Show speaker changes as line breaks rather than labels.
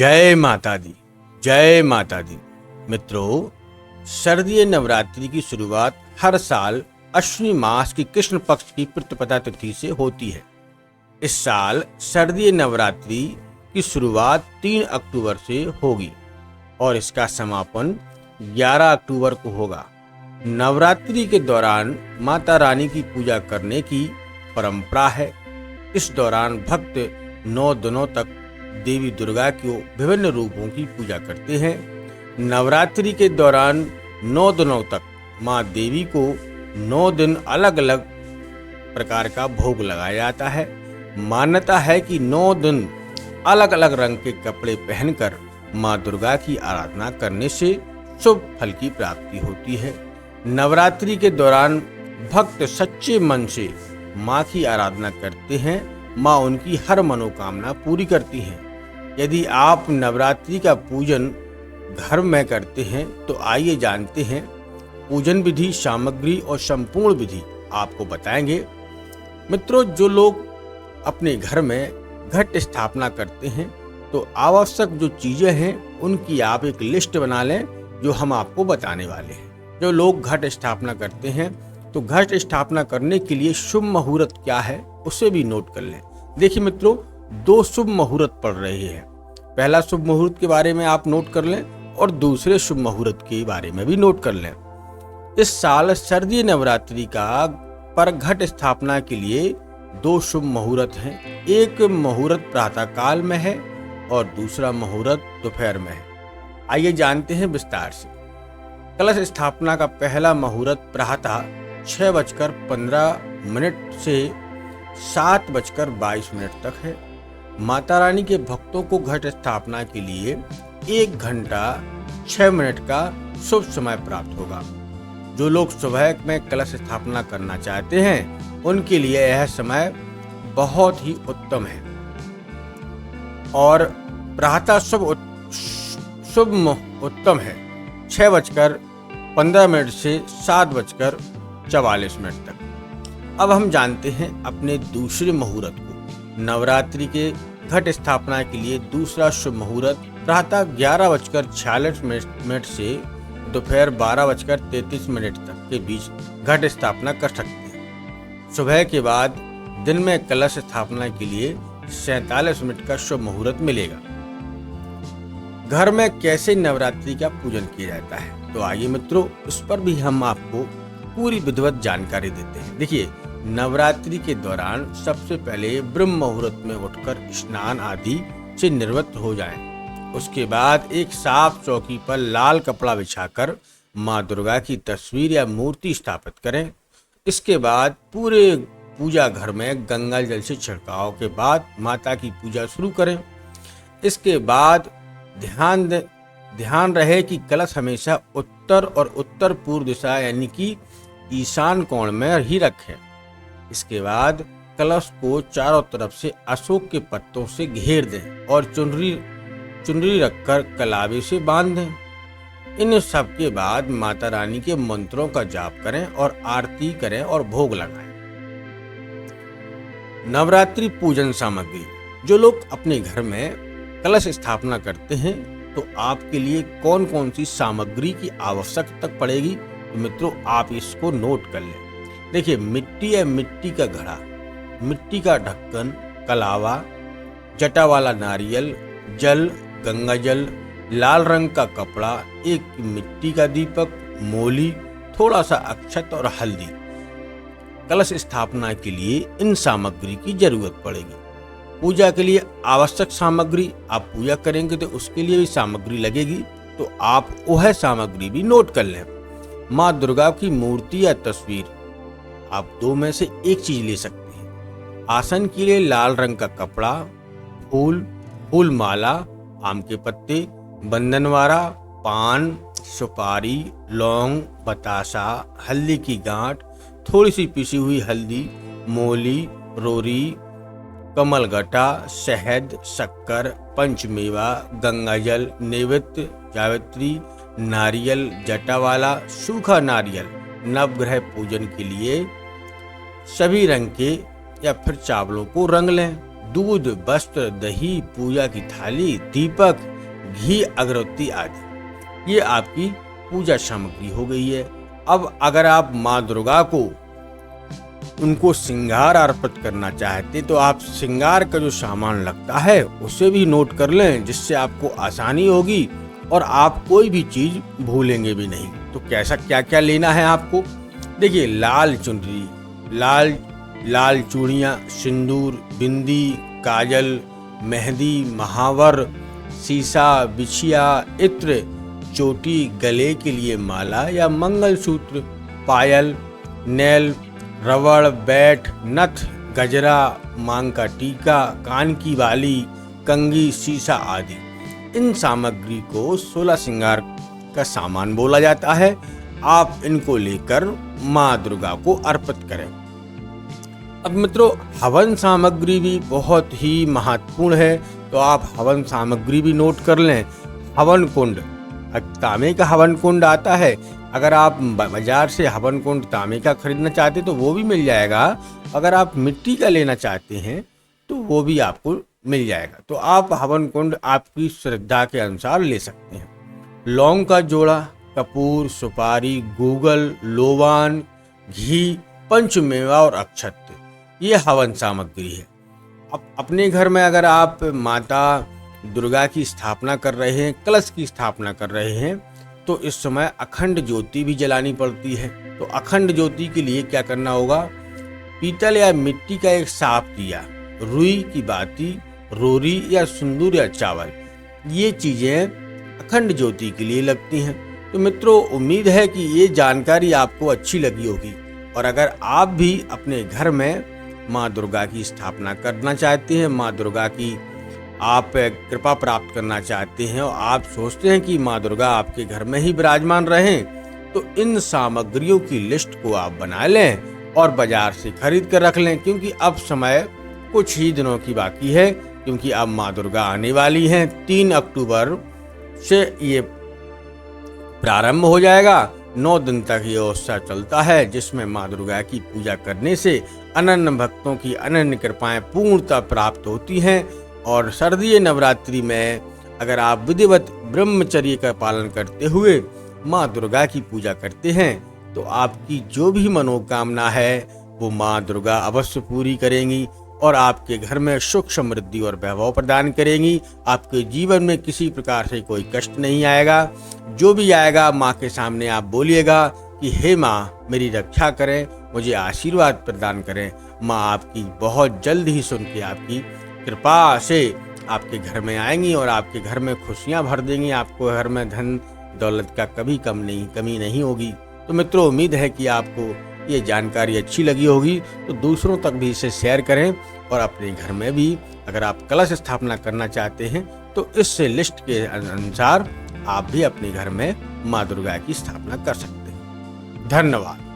जय माता दी, जय माता दी। मित्रों, शारदीय नवरात्रि की शुरुआत हर साल अश्विनी मास की कृष्ण पक्ष की प्रतिपदा तिथि से होती है। इस साल शारदीय नवरात्रि की शुरुआत 3 अक्टूबर से होगी और इसका समापन 11 अक्टूबर को होगा। नवरात्रि के दौरान माता रानी की पूजा करने की परंपरा है। इस दौरान भक्त 9 दिनों तक देवी दुर्गा को विभिन्न रूपों की पूजा करते हैं। नवरात्रि के दौरान 9 दिनों तक मां देवी को 9 दिन अलग अलग प्रकार का भोग लगाया जाता है। मान्यता है कि 9 दिन अलग अलग रंग के कपड़े पहनकर मां दुर्गा की आराधना करने से शुभ फल की प्राप्ति होती है। नवरात्रि के दौरान भक्त सच्चे मन से मां की आराधना करते हैं। मां उनकी हर मनोकामना पूरी करती हैं। यदि आप नवरात्रि का पूजन घर में करते हैं तो आइए जानते हैं पूजन विधि, सामग्री और संपूर्ण विधि आपको बताएंगे। मित्रों, जो लोग अपने घर में घट स्थापना करते हैं तो आवश्यक जो चीजें हैं उनकी आप एक लिस्ट बना लें, जो हम आपको बताने वाले हैं। जो लोग घट स्थापना करते हैं तो घट स्थापना करने के लिए शुभ मुहूर्त क्या है उसे भी नोट कर लें। देखिए मित्रों, 2 शुभ मुहूर्त पड़ रहे हैं। पहला शुभ मुहूर्त के बारे में आप नोट कर लें और दूसरे शुभ मुहूर्त के बारे में भी नोट कर लें। इस साल शारदीय नवरात्रि का पर घट स्थापना के लिए 2 शुभ मुहूर्त हैं। एक मुहूर्त प्रातः काल में है और दूसरा मुहूर्त दोपहर में है। आइए जानते हैं विस्तार से। कलश स्थापना का पहला मुहूर्त प्रातः 6:15 से 7:22 तक है। माता रानी के भक्तों को घट स्थापना के लिए 1 घंटा 6 मिनट का शुभ समय प्राप्त होगा। जो लोग सुबह में कलश स्थापना करना चाहते हैं उनके लिए यह समय बहुत ही उत्तम है और प्रातः शुभ उत्तम है 6:15 से 7:44 तक। अब हम जानते हैं अपने दूसरे मुहूर्त को। नवरात्रि के घट स्थापना के लिए दूसरा शुभ मुहूर्त प्रातः 11:46 से दोपहर 12:33 तक के बीच घट स्थापना कर सकते हैं। सुबह के बाद दिन में कलश स्थापना के लिए 47 मिनट का शुभ मुहूर्त मिलेगा। घर में कैसे नवरात्रि का पूजन किया जाता है, तो आइए मित्रों, इस पर भी हम आपको पूरी विधिवत जानकारी देते हैं। देखिए, नवरात्रि के दौरान सबसे पहले ब्रह्म मुहूर्त में उठकर स्नान आदि से निवृत्त हो जाएं। उसके बाद एक साफ चौकी पर लाल कपड़ा बिछाकर मां दुर्गा की तस्वीर या मूर्ति स्थापित करें। इसके बाद पूरे पूजा घर में गंगा जल से छिड़काव के बाद माता की पूजा शुरू करें। इसके बाद ध्यान रहे कि कलश हमेशा उत्तर और उत्तर पूर्व दिशा यानी कि ईशान कोण में ही रखें। इसके बाद कलश को चारों तरफ से अशोक के पत्तों से घेर दें और चुनरी रखकर कलावे से बांध दें। इन सब के बाद माता रानी के मंत्रों का जाप करें और आरती करें और भोग लगाएं। नवरात्रि पूजन सामग्री। जो लोग अपने घर में कलश स्थापना करते हैं तो आपके लिए कौन कौन सी सामग्री की आवश्यकता पड़ेगी, तो मित्रों आप इसको नोट कर लें। देखिए, मिट्टी या मिट्टी का घड़ा, मिट्टी का ढक्कन, कलावा, जटा वाला नारियल, जल, गंगा जल, लाल रंग का कपड़ा, एक मिट्टी का दीपक, मोली, थोड़ा सा अक्षत और हल्दी। कलश स्थापना के लिए इन सामग्री की जरूरत पड़ेगी। पूजा के लिए आवश्यक सामग्री, आप पूजा करेंगे तो उसके लिए भी सामग्री लगेगी, तो आप वह सामग्री भी नोट कर लें। माँ दुर्गा की मूर्ति या तस्वीर, आप 2 में से एक चीज ले सकते हैं। आसन के लिए लाल रंग का कपड़ा, फूल माला, आम के पत्ते, बंधनवारा, पान, सुपारी, लौंग, बतासा, हल्दी की गांठ, थोड़ी सी पिसी हुई हल्दी, मोली, रोरी, कमलगटा, शहद, शक्कर, पंचमेवा, गंगाजल, नैवेद्य, जावित्री, नारियल, जटावाला, सूखा नारियल। नवग्रह पूजन के लिए सभी रंग के या फिर चावलों को रंग लें। दूध, वस्त्र, दही, पूजा की थाली, दीपक, घी, अगरबत्ती आदि। ये आपकी पूजा सामग्री हो गई है। अब अगर आप माँ दुर्गा को उनको श्रृंगार अर्पित करना चाहते तो आप श्रृंगार का जो सामान लगता है उसे भी नोट कर लें, जिससे आपको आसानी होगी और आप कोई भी चीज भूलेंगे भी नहीं। तो कैसा क्या क्या लेना है आपको? देखिए, लाल चुनरी, लाल चूड़ियाँ, सिंदूर, बिंदी, काजल, मेहंदी, महावर, सीसा, बिछिया, इत्र, चोटी, गले के लिए माला या मंगलसूत्र, पायल, नेल, रबड़, बैट, नथ, गजरा, मांग का टीका, कान की बाली, कंघी, सीसा आदि। इन सामग्री को 16 श्रृंगार का सामान बोला जाता है। आप इनको लेकर माँ दुर्गा को अर्पित करें। अब मित्रों, हवन सामग्री भी बहुत ही महत्वपूर्ण है, तो आप हवन सामग्री भी नोट कर लें। हवन कुंड, तांबे का हवन कुंड आता है। अगर आप बाजार से हवन कुंड तांबे का खरीदना चाहते तो वो भी मिल जाएगा। अगर आप मिट्टी का लेना चाहते हैं तो वो भी आपको मिल जाएगा। तो आप हवन कुंड आपकी श्रद्धा के अनुसार ले सकते हैं। लौंग का जोड़ा, कपूर, सुपारी, गूगल, लोबान, घी, पंचमेवा और अक्षत, ये हवन सामग्री है। अब अपने घर में अगर आप माता दुर्गा की स्थापना कर रहे हैं, कलश की स्थापना कर रहे हैं, तो इस समय अखंड ज्योति भी जलानी पड़ती है। तो अखंड ज्योति के लिए क्या करना होगा? पीतल या मिट्टी का एक साफ दिया, रुई की बाती, रोरी या सिंदूर या चावल, ये चीजें अखंड ज्योति के लिए लगती हैं। तो मित्रों, उम्मीद है कि ये जानकारी आपको अच्छी लगी होगी। और अगर आप भी अपने घर में माँ दुर्गा की स्थापना करना चाहते हैं, माँ दुर्गा की आप कृपा प्राप्त करना चाहते हैं और आप सोचते हैं कि माँ दुर्गा आपके घर में ही विराजमान रहें, तो इन सामग्रियों की लिस्ट को आप बना लें और बाजार से खरीद कर रख लें, क्योंकि अब समय कुछ ही दिनों की बाकी है। क्योंकि अब माँ दुर्गा आने वाली हैं। 3 अक्टूबर से ये प्रारंभ हो जाएगा। 9 दिन तक ये उत्सव चलता है, जिसमें माँ दुर्गा की पूजा करने से अनन्य भक्तों की अनन्य कृपाएं पूर्णतः प्राप्त होती हैं। और शारदीय नवरात्रि में अगर आप विधिवत ब्रह्मचर्य का पालन करते हुए माँ दुर्गा की पूजा करते हैं तो आपकी जो भी मनोकामना है वो माँ दुर्गा अवश्य पूरी करेंगी और आपके घर में सुख, समृद्धि और वैभव प्रदान करेंगी। आपके जीवन में किसी प्रकार से कोई कष्ट नहीं आएगा। जो भी आएगा, माँ के सामने आप बोलिएगा कि हे माँ, मेरी रक्षा करें, मुझे आशीर्वाद प्रदान करें। माँ आपकी बहुत जल्द ही सुन के आपकी कृपा से आपके घर में आएंगी और आपके घर में खुशियाँ भर देंगी। आपको घर में धन दौलत का कभी कमी नहीं होगी। तो मित्रों, उम्मीद है कि आपको ये जानकारी अच्छी लगी होगी, तो दूसरों तक भी इसे शेयर करें और अपने घर में भी अगर आप कलश स्थापना करना चाहते हैं तो इस लिस्ट के अनुसार आप भी अपने घर में माँ दुर्गा की स्थापना कर सकते हैं। धन्यवाद।